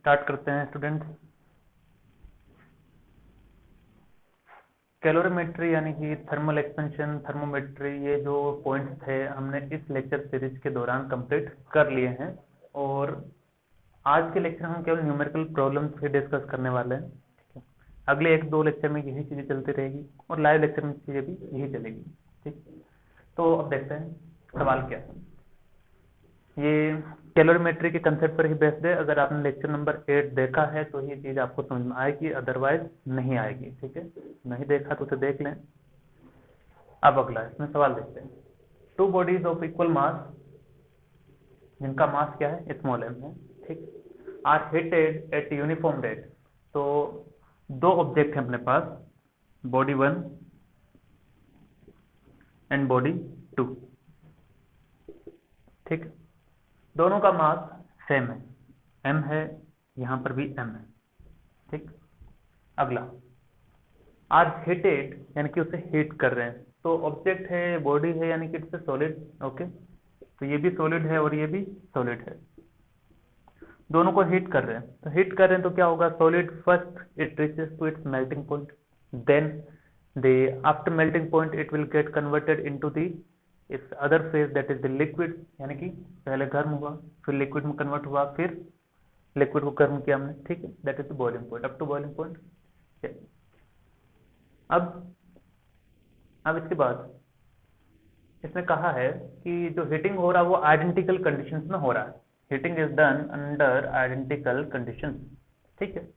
Start करते हैं student. Calorimetry यानी कि थर्मल एक्सपेंशन, थर्मोमेट्री, ये जो पॉइंट्स थे हमने इस लेक्चर सीरीज के दौरान कंप्लीट कर लिए हैं और आज के लेक्चर हम केवल न्यूमेरिकल प्रॉब्लम्स ही डिस्कस करने वाले हैं। ठीक है, अगले 1-2 लेक्चर में यही चीजें चलती रहेगी और लाइव लेक्चर में चीजें भी यही चलेगी। ठीक, तो अब देखते हैं सवाल क्या है। ये कैलोरीमेट्री के कंसेप्ट पर ही बेस्ड है। अगर आपने लेक्चर नंबर 8 देखा है तो ये चीज आपको समझ में आएगी, अदरवाइज नहीं आएगी। ठीक है, नहीं देखा तो उसे देख लें। अब अगला इसमें सवाल देखते हैं। 2 बॉडीज ऑफ इक्वल मास, जिनका मास क्या है, स्मॉल m है, ठीक, are heated at uniform rate. तो 2 ऑब्जेक्ट है अपने पास, बॉडी 1 एंड बॉडी 2। ठीक, दोनों का मास सेम है, m है, यहां पर भी m है। ठीक, अगला आर हीटेड यानी कि उसे हीट कर रहे हैं। तो ऑब्जेक्ट है, बॉडी है, यानी कि इट्स सॉलिड। ओके, तो ये भी सॉलिड है और ये भी सॉलिड है, दोनों को हीट कर रहे हैं। तो हीट कर रहे हैं तो क्या होगा, solid first it reaches to its melting point, then the after melting point it will get converted into the its other phase that is the liquid, यानी कि पहले गर्म हुआ, फिर लिक्विड में कन्वर्ट हुआ, फिर लिक्विड को गर्म किया हमने। ठीक है, that is the boiling point, up to boiling point. अब इसके बाद इसने कहा है कि जो हीटिंग हो रहा है वो आइडेंटिकल कंडीशंस में हो रहा है। Heating is done under identical conditions. ठीक है,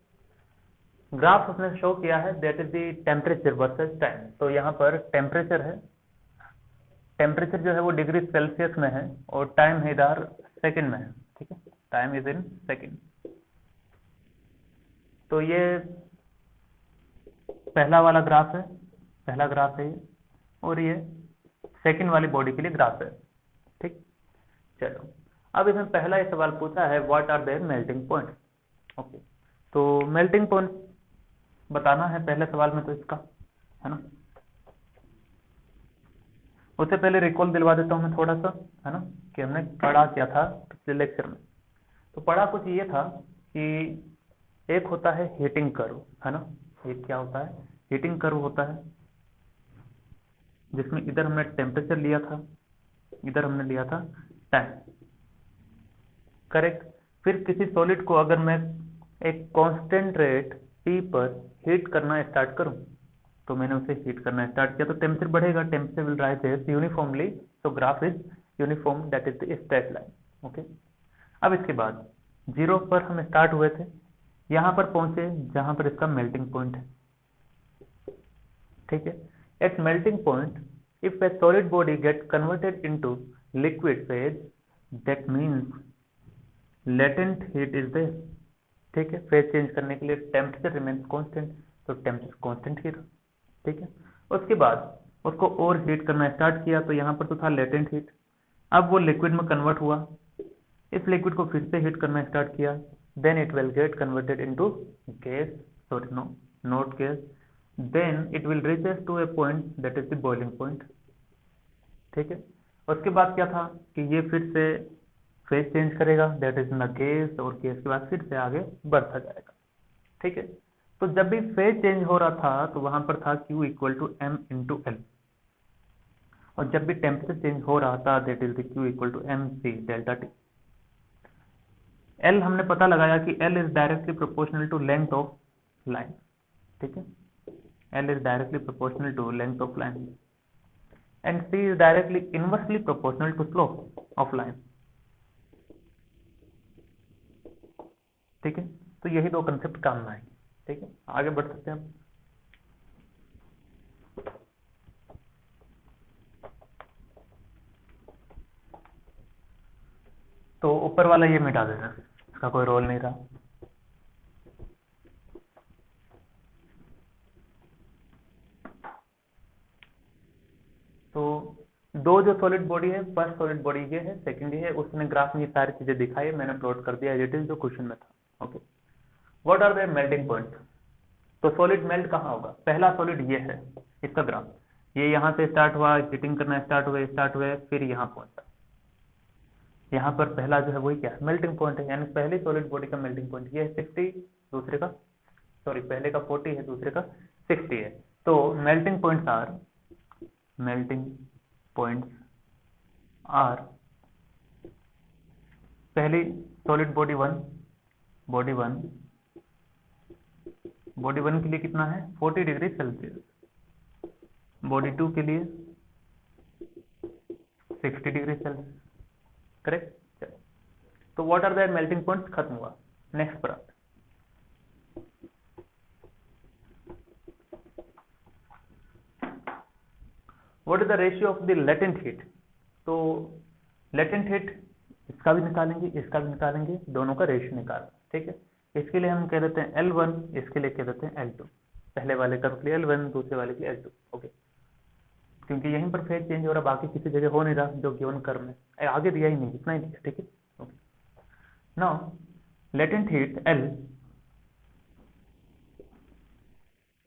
ग्राफ उसने शो किया है, that is the temperature versus time. तो यहाँ पर टेम्परेचर है, टेम्परेचर जो है वो डिग्री सेल्सियस में है और टाइम है इधर सेकंड में है। ठीक है, टाइम इज इन सेकंड। तो ये पहला वाला ग्राफ है, पहला ग्राफ है ये, और ये सेकंड वाली बॉडी के लिए ग्राफ है। ठीक, चलो अब इसमें पहला ये सवाल पूछा है, what are their melting point. Okay, तो मेल्टिंग पॉइंट बताना है पहले सवाल में तो इसका, है ना। उससे पहले रिकॉल दिलवा देता हूं मैं थोड़ा सा, है ना, कि हमने पढ़ा क्या था पिछले लेक्चर में। तो पढ़ा कुछ ये था कि एक होता है हीटिंग कर्व, है ना। एक क्या होता है, हीटिंग कर्व होता है, जिसमें इधर हमने टेम्परेचर लिया था, इधर हमने लिया था टाइम, करेक्ट। फिर किसी सॉलिड को अगर मैं एक कांस्टेंट रेट T पर हीट करना स्टार्ट करूं, तो मैंने उसे हीट करना स्टार्ट किया तो टेम्परेचर बढ़ेगा, टेम्परेचर विल राइज यूनिफॉर्मली, तो graph is uniform, that is the straight line. Okay, अब इसके बाद 0 पर हम स्टार्ट हुए थे, यहां पर पहुंचे जहां पर इसका मेल्टिंग पॉइंट है। ठीक है, at melting point if a solid body get converted into liquid phase, that means latent heat is there. ठीक है, फेज चेंज करने के लिए टेम्परेचर रिमेन्स कांस्टेंट, तो टेम्परेचर कांस्टेंट ही रहा। ठीक है, उसके बाद उसको और हीट करना स्टार्ट किया, तो यहाँ पर तो था लेटेंट हीट, अब वो लिक्विड में कन्वर्ट हुआ, इस लिक्विड को फिर से हीट करना स्टार्ट किया, then it will get converted into gas, sorry no, not gas, then it will reaches to a point that is the boiling point. ठीक है, उसके बाद क्या था कि ये फिर से फेज चेंज करेगा, दैट इज इन गैस, और गैस के बाद फिर से आगे बढ़ता जाएगा। ठीक है, तो जब भी फेज चेंज हो रहा था तो वहां पर था Q equal to M into L, और जब भी टेम्परेचर चेंज हो रहा था that is the Q equal to MC delta T। L हमने पता लगाया कि L is directly proportional to length of line. ठीक है, L is directly proportional to length of line and C is directly inversely proportional to slope of line. ठीक है, तो यही 2 कंसेप्ट काम में आएंगे। ठीक है, आगे बढ़ सकते हैं हम। तो ऊपर वाला ये मिटा देना, इसका कोई रोल नहीं रहा। तो 2 जो सॉलिड बॉडी है, फर्स्ट सॉलिड बॉडी ये है, सेकंड ये है, उसने ग्राफ में ये सारी चीजें दिखाई है, मैंने प्लॉट कर दिया एज इट इज जो क्वेश्चन में था। Okay, what are their melting point. तो सॉलिड मेल्ट कहाँ होगा, पहला सॉलिड ये है, इसका ग्राफ, ये यहां से स्टार्ट हुआ, हीटिंग करना स्टार्ट हुए, फिर यहां पहुंचा, यहाँ पर पहला जो है वही क्या है, मेल्टिंग पॉइंट है, यानी पहले सॉलिड बॉडी का मेल्टिंग पॉइंट ये है 60, दूसरे का सॉरी पहले का 40 है, दूसरे का 60 है। तो मेल्टिंग पॉइंट्स आर पहली सॉलिड बॉडी 1, बॉडी 1 के लिए कितना है 40 डिग्री सेल्सियस, बॉडी 2 के लिए 60 डिग्री सेल्सियस, करेक्ट। तो what are the melting points, खत्म हुआ। नेक्स्ट पर आते what is the ratio of the latent heat. तो लेटेंट हीट इसका भी निकालेंगे, इसका भी निकालेंगे, दोनों का रेशियो निकालना, ठीक है। इसके लिए हम कह देते हैं L1, इसके लिए कह देते हैं L2, पहले वाले कर्व के लिए L1, दूसरे वाले के लिए L2, ओके। क्योंकि यहीं पर फेज चेंज हो रहा, बाकी किसी जगह हो नहीं रहा जो गिवन कर्व में आगे दिया ही नहीं, इतना ही दिया, ठीक है, okay. Now latent heat L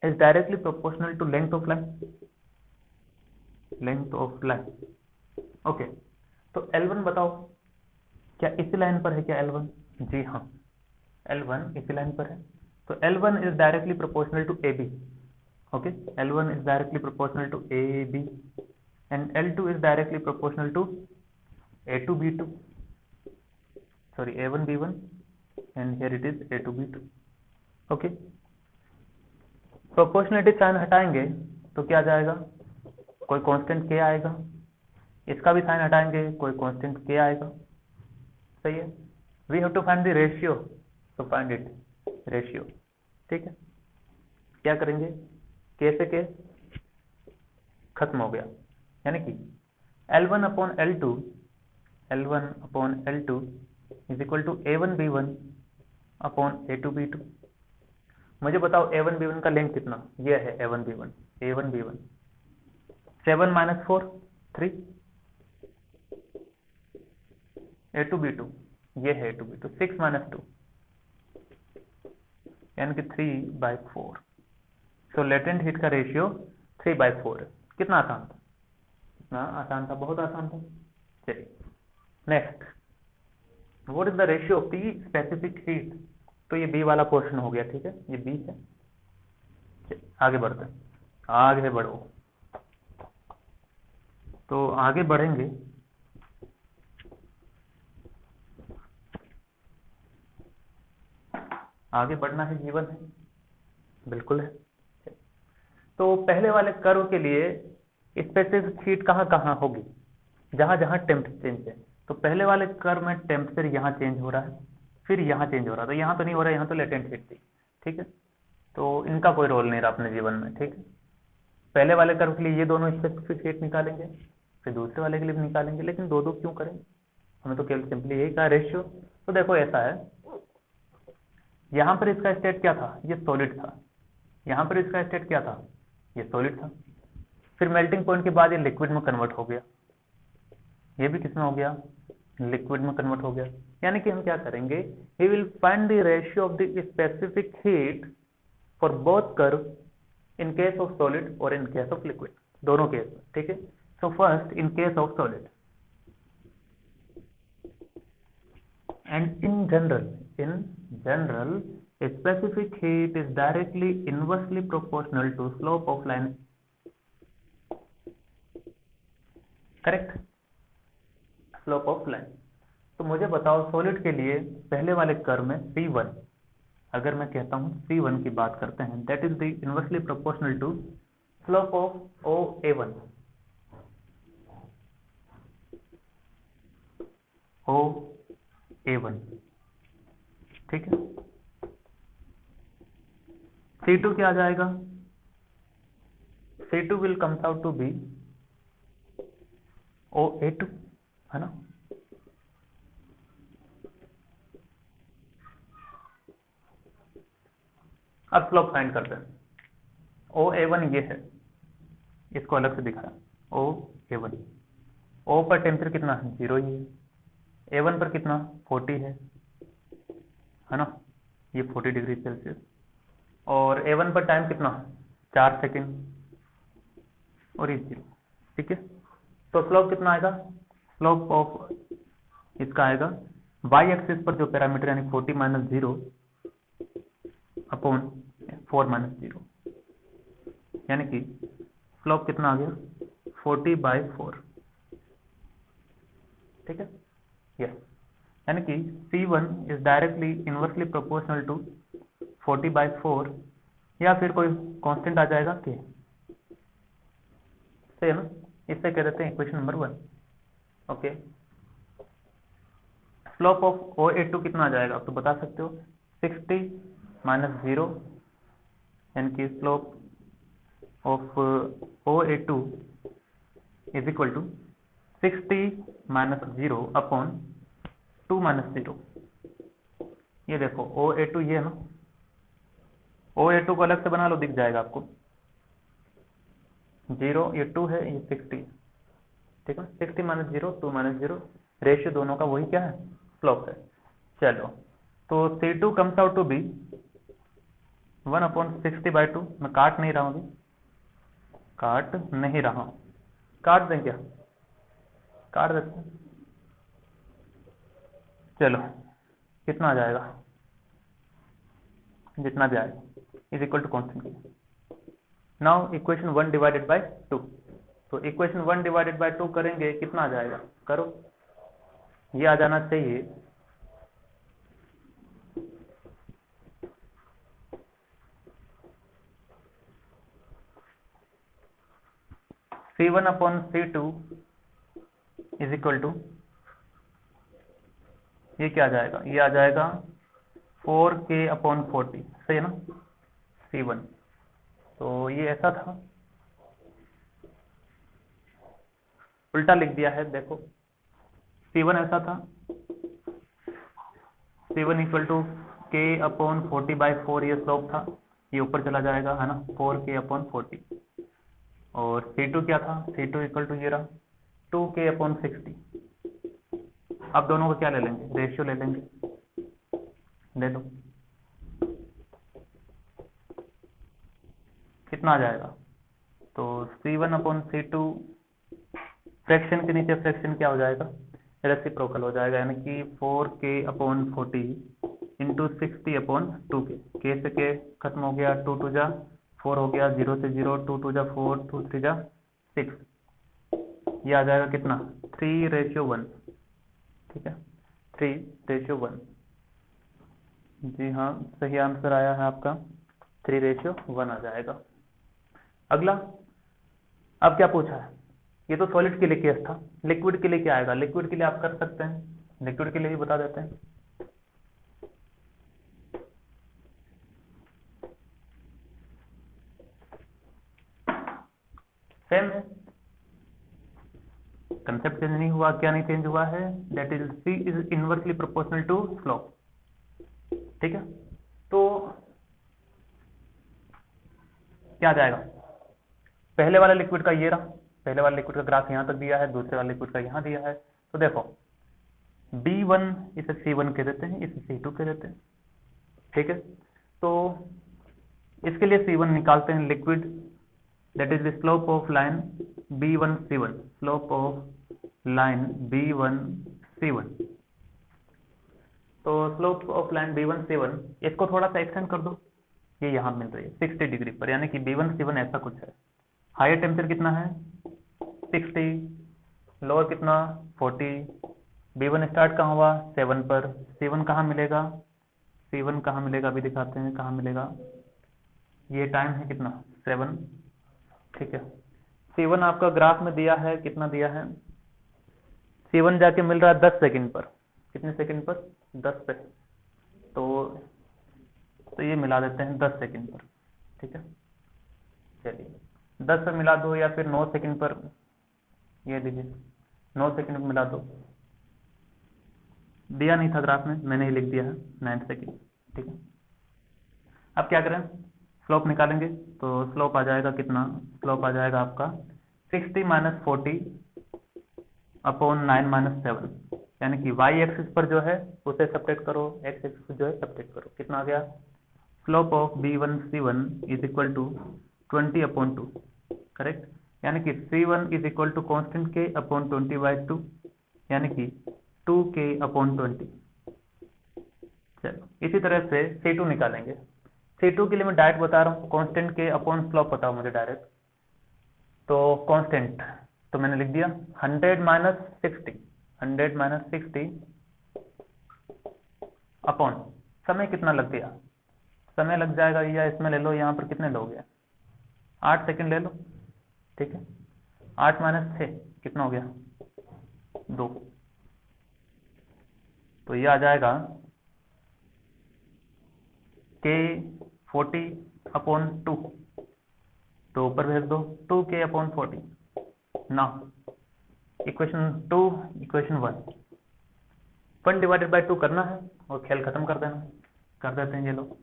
is directly proportional to length of line, okay. तो L1 बताओ, क्या इसी लाइन पर है क्या L1? जी हाँ, L1 इसी लाइन पर है। तो L1 is directly proportional to AB, okay. L1 is directly proportional to AB and L2 is directly proportional to A2B2, sorry A1B1 and here it is A2B2, okay। Proportionality sign हटाएंगे तो क्या जाएगा, कोई constant K आएगा, इसका भी sign हटाएंगे कोई कांस्टेंट K आएगा, सही है। We have to find the ratio, तो फाइंड इट रेशियो, ठीक है। क्या करेंगे, K से K खत्म हो गया, यानी कि L1 upon L2 is equal to A1B1 upon A2B2। मुझे बताओ A1B1 का लेंथ कितना, ये है A1B1 7 माइनस 4 3, A2B2 ये है A2B2 6 माइनस 2 यानी कि 3/4। तो लेटेंट हीट का रेशियो 3/4 है। कितना आसान था, कितना आसान था, बहुत आसान था। चलिए next, what is the ratio of the specific heat. तो ये बी वाला क्वेश्चन हो गया, ठीक है, ये बी है। आगे बढ़ते हैं, आगे बढ़ो। तो आगे बढ़ेंगे, आगे बढ़ना है, जीवन है, बिल्कुल है। तो पहले वाले कर्व के लिए स्पेसिफिक हीट कहाँ कहाँ होगी, जहां जहां टेम्परेचर चेंज है। तो पहले वाले कर्व में टेम्परेचर यहाँ चेंज हो रहा है, फिर यहाँ चेंज हो रहा था, यहाँ तो नहीं हो रहा है, यहाँ तो लेटेंट हीट थी, ठीक है। तो इनका कोई रोल नहीं रहा अपने जीवन में, ठीक है। पहले वाले कर्व के लिए ये दोनों स्पेसिफिक हीट निकालेंगे, फिर दूसरे वाले के लिए भी निकालेंगे, लेकिन दो दो क्यों करें, हमें तो केवल सिंपली यही कहा रेशियो। तो देखो ऐसा है, यहाँ पर इसका स्टेट क्या था, ये सॉलिड था, यहाँ पर इसका स्टेट क्या था, ये सॉलिड था। फिर मेल्टिंग पॉइंट के बाद ये लिक्विड में कन्वर्ट हो गया, ये भी किसमें हो गया, लिक्विड में कन्वर्ट हो गया। यानी कि हम क्या करेंगे, we will find the ratio of the specific heat for both curve in case of solid और इन केस ऑफ लिक्विड, दोनों केस में, ठीक है। So first in case of solid, and in general a specific heat is directly inversely proportional to slope of line, correct, slope of line। तो मुझे बताओ solid के लिए पहले वाले कर्व में C1, अगर मैं कहता हूं C1 की बात करते हैं, that is the inversely proportional to slope of OA1, OA1, ठीक है। C2 क्या आ जाएगा, C2 will comes out to be OA2, है ना। अब स्लोप फाइंड करते हैं। OA1 ये है, इसको अलग से दिखाया, OA1, O पर टेम्परेचर कितना है, 0 ही है, A1 पर कितना 40 है ना, ये 40 डिग्री सेल्सियस, और A1 पर टाइम कितना 4 सेकेंड और ये 0, ठीक है। तो स्लोप कितना आएगा, स्लोप ऑफ इसका आएगा वाई एक्सिस पर जो पैरामीटर यानी 40 माइनस 0 अपॉन 4 माइनस 0, यानी कि स्लोप कितना आ गया 40/4। ठीक है, यस, यानी कि C1 is directly inversely proportional to 40/4, या फिर कोई कांस्टेंट आ जाएगा के, सही है ना। इससे कह देते हैं equation number 1। Okay, slope of OA2 कितना आ जाएगा आप तो बता सकते हो, 60 माइनस 0, यानी कि slope of OA2 is equal to 60 minus 0 upon 2 minus 0। ये देखो OA2 ये है ना, OA2 को अलग से बना लो, दिख जाएगा आपको 0, ये 2 है, ये 60, ठीक है। 60 माइनस 0, 2 माइनस 0, रेशियो दोनों का वही क्या है, स्लोप है। चलो, तो C2 comes out to B 1/60/2। मैं काट नहीं रहा हूँ अभी, काट नहीं रहा हूँ, काट दें क्या, काट देते हैं। चलो, कितना आ जाएगा, जितना भी आए is equal to constant. Now equation 1 divided by 2, तो इक्वेशन 1 डिवाइडेड बाय 2 करेंगे, कितना आ जाएगा, करो, ये आ जाना चाहिए C1/C2 इज इक्वल टू, ये क्या आ जाएगा, ये आ जाएगा 4K/40, सही है ना, C1। तो ये ऐसा था, उल्टा लिख दिया है, देखो C1 ऐसा था, C1 इक्वल टू K/40/4 ये स्लोप था, ये ऊपर चला जाएगा है ना, 4K/40। और C2 क्या था, C2 इक्वल टू ये रहा 2K/60। अब दोनों को क्या ले लेंगे, रेशियो ले लेंगे, ले लो, कितना आ जाएगा, तो C1/C2 फ्रैक्शन के नीचे फ्रैक्शन क्या हो जाएगा, रेसिप्रोकल हो जाएगा, यानी कि 4K/40 इंटू 60/2K, K से K खत्म हो गया, 2 2 जा 4 हो गया, 0 से 0, 2 2 जा 4, 2 3 जा 6, ये आ जाएगा कितना 3:1। ठीक है, 3:1। जी हाँ, सही आंसर आया है आपका, 3:1 आ जाएगा। अगला, अब क्या पूछा है, ये तो सॉलिड के लिए केस था, लिक्विड के लिए क्या आएगा, लिक्विड के लिए आप कर सकते हैं, लिक्विड के लिए भी बता देते हैं। सेम है, कंसेप्ट चेंज नहीं हुआ, क्या नहीं चेंज हुआ है, that is C is inversely proportional to slope. ठीक है, तो क्या आ जाएगा, पहले वाले लिक्विड का ये रहा, पहले वाले लिक्विड का ग्राफ यहां तक दिया है, दूसरे वाले लिक्विड का यहां दिया है, तो देखो B1 इसे C1 कह देते हैं, इसे C2 कह देते हैं। ठीक है, तो इसके लिए C1 निकालते हैं, liquid that is the slope of line B1C1, slope of line B1C1। तो स्लोप ऑफ लाइन B1C1, इसको थोड़ा सा एक्सटेंड कर दो, ये यहां मिल रही है 60 डिग्री पर, यानी कि B1C1 ऐसा कुछ है। हायर टेम्परेचर कितना है 60, लोअर कितना 40, B1 स्टार्ट कहाँ हुआ 7 पर, C1 कहाँ मिलेगा, C1 कहाँ मिलेगा अभी दिखाते हैं कहाँ मिलेगा, ये टाइम है कितना 7। ठीक है, C1 आपका ग्राफ में दिया है, कितना दिया है, C1 जाके मिल रहा है 10 सेकंड पर, कितने सेकंड पर 10 पे, तो ये मिला देते हैं 10 सेकंड पर। ठीक है, चलिए 10 पर मिला दो, या फिर 9 सेकंड पर, ये लीजिए 9 सेकंड पर मिला दो, दिया नहीं था ग्राफ में, मैंने ही लिख दिया है 9 सेकंड। ठीक है, अब क्या करें, स्लोप निकालेंगे, तो स्लोप आ जाएगा कितना, स्लोप आ जाएगा आपका 60 माइनस 40 अपॉन 9 - 7, यानी कि y एक्सिस पर जो है उसे सब्ट्रैक्ट करो, x एक्सिस पर जो है सब्ट्रैक्ट करो, कितना आ गया, slope of B1C1 is equal to 20/2, correct, यानी कि C1 is equal to constant K/20/2, यानी कि 2K/20। चलो इसी तरह से C2 निकालेंगे। C2 के लिए मैं डायरेक्ट बता रहा हूँ, कांस्टेंट K/स्लोप पता हो मुझे डायरेक्ट, तो कांस्टेंट तो मैंने लिख दिया 100 - 60 अपॉन समय कितना लग गया, समय लग जाएगा, या इसमें ले लो, यहाँ पर कितने लोग हैं, 8 सेकंड ले लो, ठीक है। 8 - 6 कितना हो गया, 2, तो ये आ जाएगा K/40/2, तो ऊपर भेज दो 2K/40 ना, इक्वेशन 2 इक्वेशन 1 /2 करना है और खेल खत्म कर देना, कर देते हैं ये लोग।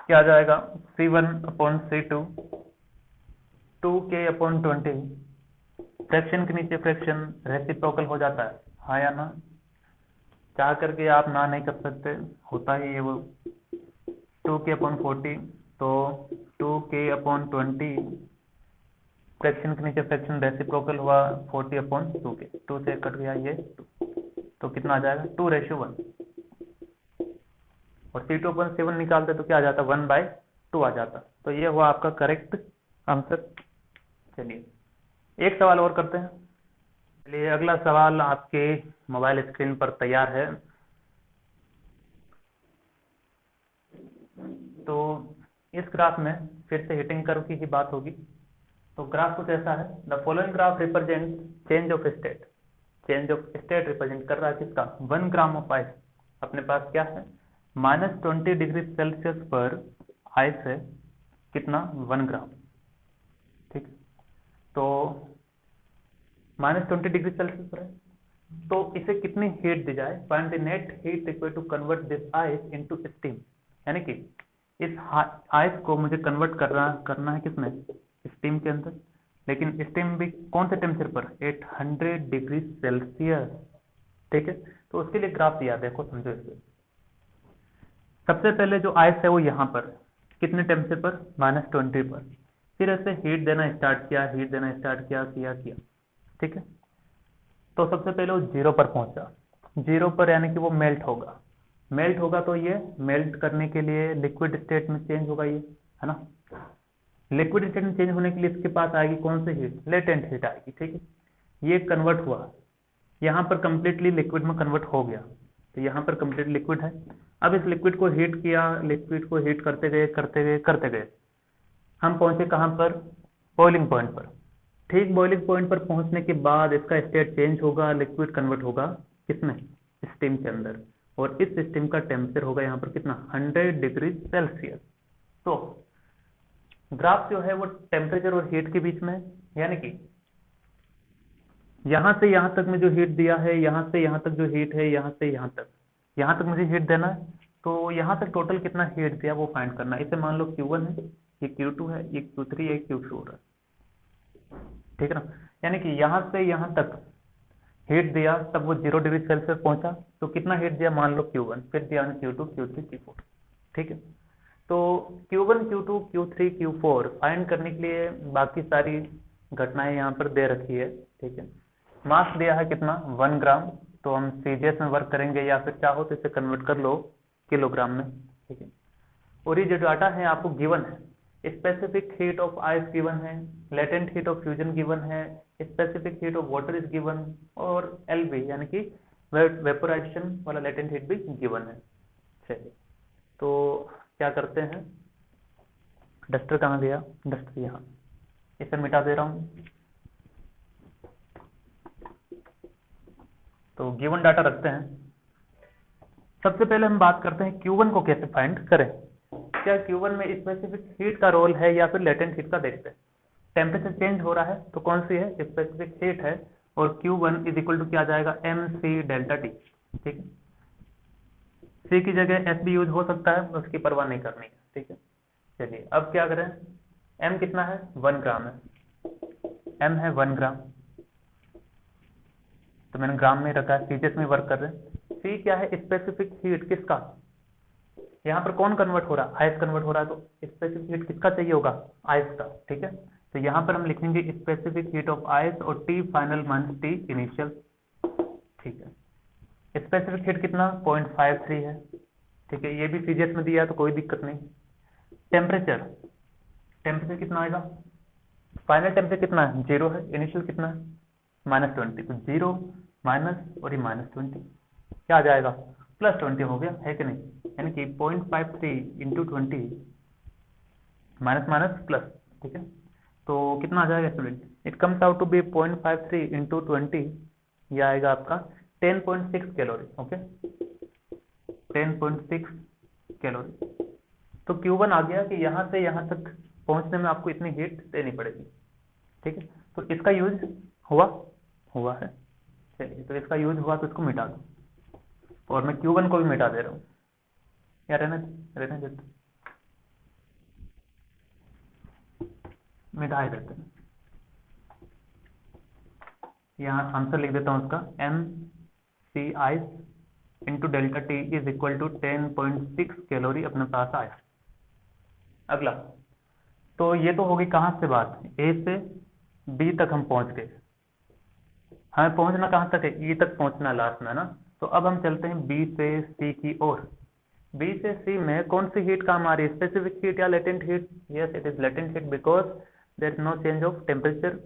क्या आ जाएगा, C1/C2 2K/20, फ्रैक्शन के नीचे फ्रैक्शन रेसिप्रोकल हो जाता है, हाँ या ना, चाह करके आप ना नहीं कर सकते, होता ही है वो। 2K/40 तो 2K/20, फ्रैक्शन के नीचे फ्रैक्शन रेसिप्रोकल हुआ 40/2K, 2 से कट गया ये 2, तो कितना आ जाएगा 2:1, और C2/7 निकालते तो क्या आ जाता 1/2 आ जाता, तो ये हुआ आपका करेक्ट आंसर। चलिए एक सवाल और करते हैं। चलिए अगला सवाल आपके मोबाइल स्क्रीन पर तैयार है। तो इस ग्राफ में फिर से हीटिंग कर्व की ही बात होगी। तो ग्राफ कुछ ऐसा है, the following graph represent change of state, change of state represent कर रहा है किसका, 1 ग्राम ऑफ आइस। अपने पास क्या है, -20 डिग्री सेल्सियस पर आइस है, कितना 1 ग्राम, ठीक। तो -20 डिग्री सेल्सियस पर है, तो इसे कितनी हीट दी जाए, find the net heat required to convert this ice into steam, यानी कि इस आइस को मुझे कन्वर्ट करना है किसमें, स्टीम के अंदर, लेकिन स्टीम भी कौन से टेम्परेचर पर, 800 डिग्री सेल्सियस, ठीक है। तो उसके लिए ग्राफ दिया, देखो समझो इसे। सबसे पहले जो आइस है वो यहाँ पर कितने टेम्परेचर पर, -20 पर, फिर ऐसे हीट देना स्टार्ट किया, हीट देना स्टार्ट किया, ठीक है। तो सबसे पहले वो 0 पर पहुंचा, 0 पर यानी कि वो मेल्ट होगा, मेल्ट होगा तो ये मेल्ट करने के लिए लिक्विड स्टेट में चेंज होगा, ये है ना। लिक्विड स्टेट में चेंज होने के लिए इसके पास आएगी कौन सी हीट, लेटेंट हीट आएगी, ठीक है। ये कन्वर्ट हुआ, यहाँ पर कंप्लीटली लिक्विड में कन्वर्ट हो गया, तो यहाँ पर कंप्लीट लिक्विड है। अब इस लिक्विड को हीट किया, लिक्विड को हीट करते गए हम पहुंचे कहाँ पर, बॉइलिंग पॉइंट पर, ठीक। बॉइलिंग पॉइंट पर पहुंचने के बाद इसका स्टेट चेंज होगा, लिक्विड कन्वर्ट होगा किसमें, स्टीम के अंदर, और इस स्टीम का टेम्परेचर होगा यहाँ पर कितना, 100 डिग्री सेल्सियस। तो ग्राफ जो है वो टेम्परेचर और हीट के बीच में, यानी कि यहां से यहां तक में जो हीट दिया है, यहां से यहां तक जो हीट है, यहां से यहां तक मुझे हीट देना है, तो यहां तक टोटल कितना हीट दिया वो फाइंड करना है। इसे मान लो Q1 है, ये Q2 है, ये Q3 है, Q4 है, ठीक है ना। यानी कि यहां से यहां तक हीट दिया, तब वो 0 डिग्री सेल्सियस पहुंचा, तो कितना हीट दिया, मान लो Q1, फिर दिया Q2, Q3, Q4, ठीक है। तो Q1, Q2, Q3, Q4 find करने के लिए बाकी सारी घटनाएं यहाँ पर दे रखी है, ठीक है। मास दिया है कितना, 1 ग्राम, तो हम सीजीएस में वर्क करेंगे, या फिर चाहो तो इसे कन्वर्ट कर लो किलोग्राम में, ठीक है। और ये जो डाटा है आपको गिवन है, specific heat of ice given है, latent heat of fusion given है, specific heat of water is given, और एलवी यानी कि वेपोराइजेशन वाला लेटेंट हीट भी गिवन है। चलिए तो क्या करते हैं, डस्टर कहाँ गया, डस्टर यहाँ, इसे मिटा दे रहा हूं। तो गिवन डाटा रखते हैं। सबसे पहले हम बात करते हैं Q1 को कैसे फाइंड करें, क्या Q1 में स्पेसिफिक हीट का रोल है या फिर लेटेंट हीट का, देखते हैं। टेम्परेचर चेंज हो रहा है तो कौन सी है, स्पेसिफिक हीट है, और Q1 इज इक्वल टू क्या आ जाएगा, MC डेल्टा T, ठीक है। C की जगह S भी यूज हो सकता है, उसकी परवाह नहीं करनी है, ठीक है। चलिए अब क्या करें, M कितना है, 1 ग्राम है, M है 1 ग्राम, तो मैंने ग्राम में रखा है, सीजीएस में वर्क कर रहे हैं। C क्या है, स्पेसिफिक हीट किसका, यहाँ पर कौन कन्वर्ट हो रहा है, आइस कन्वर्ट हो रहा है, तो स्पेसिफिक हीट किसका चाहिए होगा, आइस का, ठीक है। तो यहाँ पर हम लिखेंगे स्पेसिफिक हीट ऑफ आइस और T final minus T initial. ठीक है, स्पेसिफिक हीट कितना 0.53 है। ठीक है, ये भी सीजीएस में दिया है तो कोई दिक्कत नहीं। टेम्परेचर, टेम्परेचर कितना आएगा, फाइनल टेम्परेचर कितना है 0 है, इनिशियल कितना है -20, तो 0 माइनस और ये -20 क्या आ जाएगा +20 हो गया है कि नहीं, यानी कि 0.53 इंटू 20 माइनस माइनस प्लस। ठीक है, तो कितना आ जाएगा student, it comes out to be 0.53 into 20, ये आएगा आपका 10.6 कैलोरी। Okay, 10.6 calorie. तो Q1 आ गया कि यहाँ से यहाँ तक पहुँचने में आपको इतनी हीट देनी पड़ेगी। ठीक है, तो इसका यूज हुआ हुआ है। चलिए, तो इसका यूज हुआ तो इसको मिटा दो, और मैं Q1 को भी मिटा दे रहा हूँ, या रहने देते, मिटा ही देते हैं। यहाँ आंसर लिख देता हूँ उसका, MC ice into delta T is equal to 10.6 calorie अपने पास आया। अगला, तो ये तो होगी कहाँ से बात, A से B तक हम पहुंच गए, हमें पहुंचना कहाँ तक है, E तक पहुंचना लास्ट में ना। तो अब हम चलते हैं B से C की ओर। B से C में कौन सी हीट काम आ रही है, स्पेसिफिक हीट या latent heat, yes it is latent heat because there is no change of temperature,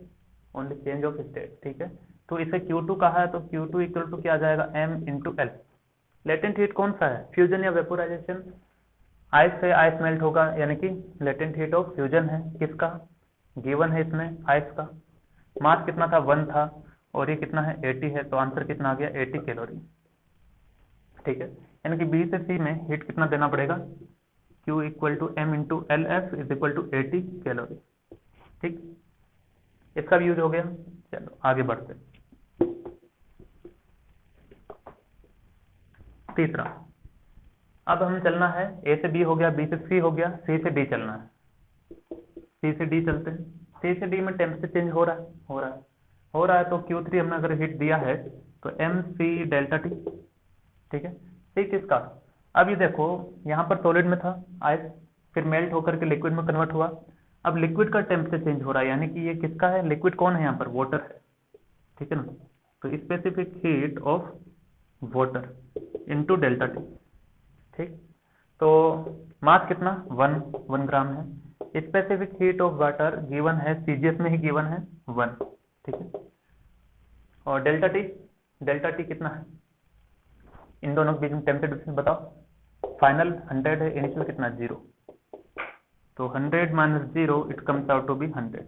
only change of state. ठीक है, तो इसे Q2 कहा है, तो Q2 इक्वल टू क्या आ जाएगा M into L। Latent heat कौन सा है, फ्यूजन या वेपोराइजेशन, आइस से आइस मेल्ट होगा, यानी कि लेटेंट हीट ऑफ फ्यूजन है, किसका गिवन है इसमें आइस का। मास कितना था 1 था, और ये कितना है 80 है, तो आंसर कितना आ गया 80 कैलोरी। ठीक है, यानी कि B से C में हीट कितना देना पड़ेगा, Q equal to M into LF is equal to 80 calorie. ठीक, इसका भी यूज हो गया। चलो आगे बढ़ते, तीसरा, अब हम चलना है, A से B हो गया, B से C हो गया, C से D चलना है। C से D चलते हैं, C से D में टेम्परेचर चेंज हो रहा है, तो Q3 हमने अगर हीट दिया है तो MC डेल्टा T। ठीक है, C किसका, अब ये देखो यहाँ पर सॉलिड में था आइस, फिर मेल्ट होकर के लिक्विड में कन्वर्ट हुआ, अब लिक्विड का टेम्परेचर चेंज हो रहा है, यानी कि ये किसका है, लिक्विड कौन है यहाँ पर, वाटर है। ठीक है ना, तो specific heat of water into delta T। ठीक, तो मास कितना 1 ग्राम है, specific heat of water given है, सीजीएस में ही गिवन है 1। ठीक है, और डेल्टा टी कितना है, इन दोनों के बीच में टेम्परेचर डिफरेंस बताओ, फाइनल 100 है, इनिशियल कितना 0, तो 100 minus 0 it comes out to be 100।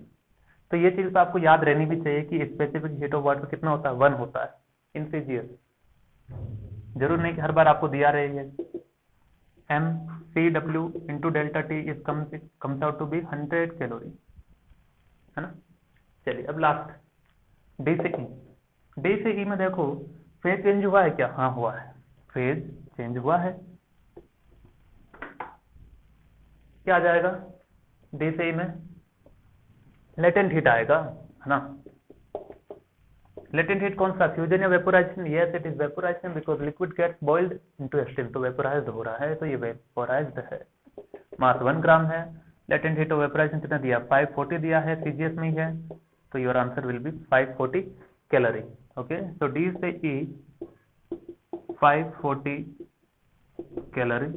तो ये चीज तो आपको याद रहनी भी चाहिए कि स्पेसिफिक हीट ऑफ वाटर कितना होता है 1 होता है इन सीजीएस, जरूर नहीं कि हर बार आपको दिया रहे ये। MCW into delta T is comes out to be 100 calorie, है ना। चलिए अब लास्ट D से E, D से E में देखो फेज चेंज हुआ है क्या, हाँ हुआ है, फेज चेंज हुआ है, क्या आ जाएगा D से E में, लेटेंट हीट आएगा, है ना। लेटेंट हीट कौन सा, फ्यूजन या vaporization, yes it is vaporization because liquid gets boiled into steam, तो वेपोराइज्ड हो रहा है, तो ये वेपोराइज्ड है। मास 1 ग्राम है, लेटेंट हीट ऑफ वेपोराइजेशन कितना दिया 540 दिया है, सीजीएस में ही है, तो your answer will be 540 calorie. Okay, तो डी से ई 540 कैलोरी।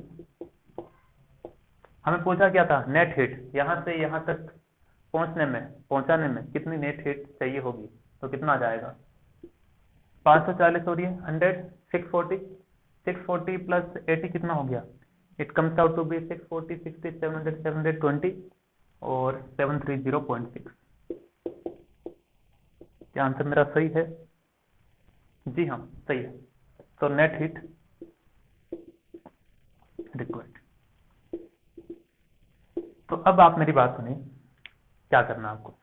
हमें पूछा क्या था, नेट हीट, यहां से यहां तक पहुंचाने में कितनी नेट हीट चाहिए होगी, तो कितना आ जाएगा 540 हो रही है 100 640 प्लस 80 कितना हो गया, it comes out to be 640 60 700 720 और 730.6। क्या आंसर मेरा सही है, जी हाँ सही है। तो नेट हीट रिक्वायर्ड। तो अब आप मेरी बात सुनिए, क्या करना आपको,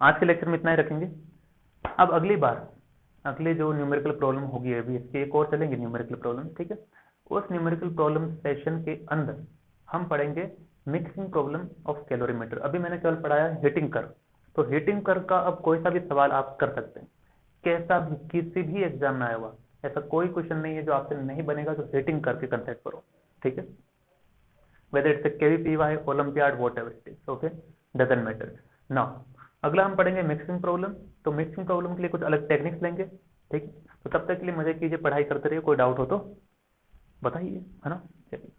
आज के लेक्चर में इतना ही रखेंगे। अब अगली बार अगले जो न्यूमेरिकल प्रॉब्लम होगी अभी इसके एक और चलेंगे न्यूमेरिकल प्रॉब्लम, ठीक है। उस न्यूमेरिकल प्रॉब्लम सेशन के अंदर हम पढ़ेंगे मिक्सिंग प्रॉब्लम ऑफ कैलोरीमीटर। अभी मैंने केवल पढ़ाया हीटिंग कर्व, तो हीटिंग कर्व का अब कोई सा भी सवाल आप कर सकते हैं, कैसा भी किसी भी एग्जाम में आया हुआ, ऐसा कोई क्वेश्चन नहीं है जो आपसे नहीं बनेगा जो हीटिंग कर्व के कंसेप्ट पर हो, ठीक है। whether it's a KVPY, Olympiad, whatever it is, okay, doesn't matter. Now अगला हम पढ़ेंगे मिक्सिंग प्रॉब्लम। तो मिक्सिंग प्रॉब्लम के लिए कुछ अलग टेक्निक्स लेंगे, ठीक है। तो तब तक के लिए मजे कीजिए, पढ़ाई करते रहिए, कोई डाउट हो तो बताइए, है ना। चलिए।